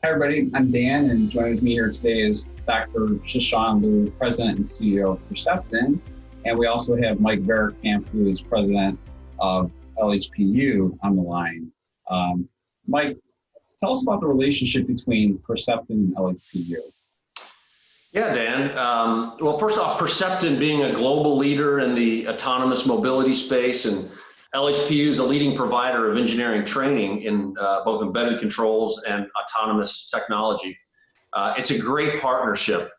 Hi, everybody. I'm Dan, and joining with me here today is Dr. Shashan Liu, President and CEO of PerceptIn. And we also have Mike Verkamp, who is President of LHPU, on the line. Mike, tell us about the relationship between PerceptIn and LHPU. Yeah, Dan. Well, first off, PerceptIn being a global leader in the autonomous mobility space, and LHPU is a leading provider of engineering training in both embedded controls and autonomous technology. It's a great partnership.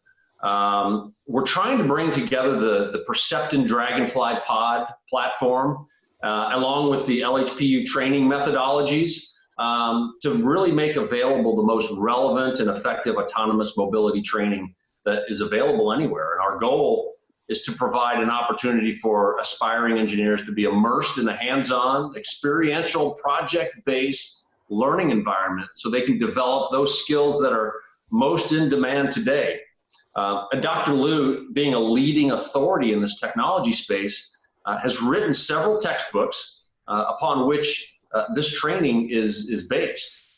We're trying to bring together the PerceptIn Dragonfly Pod platform along with the LHPU training methodologies to really make available the most relevant and effective autonomous mobility training that is available anywhere. And our goal is to provide an opportunity for aspiring engineers to be immersed in a hands-on, experiential, project-based learning environment so they can develop those skills that are most in demand today. And Dr. Liu, being a leading authority in this technology space, has written several textbooks upon which this training is based.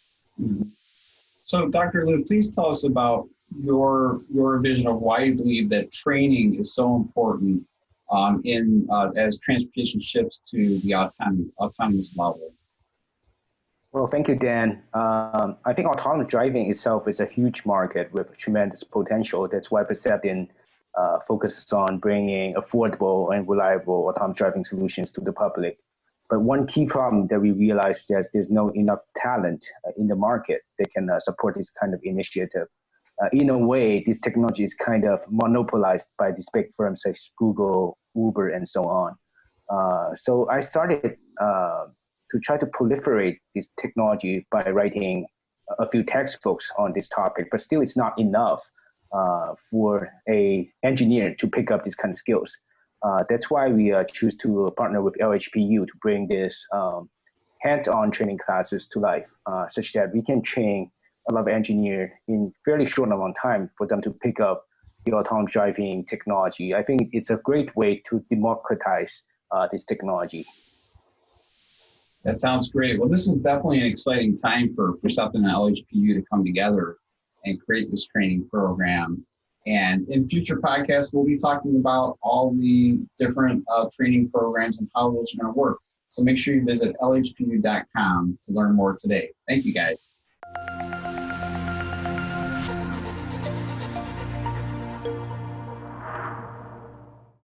So, Dr. Liu, please tell us about your vision of why you believe that training is so important as transportation shifts to the autonomous level. Well, thank you, Dan. I think autonomous driving itself is a huge market with tremendous potential. That's why PerceptIn focuses on bringing affordable and reliable autonomous driving solutions to the public. But one key problem that we realize is that there's not enough talent in the market that can support this kind of initiative. In a way, this technology is kind of monopolized by these big firms such as Google, Uber, and so on. So I started to try to proliferate this technology by writing a few textbooks on this topic, but still it's not enough for an engineer to pick up these kind of skills. That's why we choose to partner with LHPU to bring this hands-on training classes to life, such that we can train a lot of engineers in fairly short amount of time for them to pick up the autonomous driving technology. I think it's a great way to democratize this technology. That sounds great. Well, this is definitely an exciting time for PerceptIn and LHPU to come together and create this training program. And in future podcasts, we'll be talking about all the different training programs and how those are going to work. So make sure you visit lhpu.com to learn more today. Thank you, guys.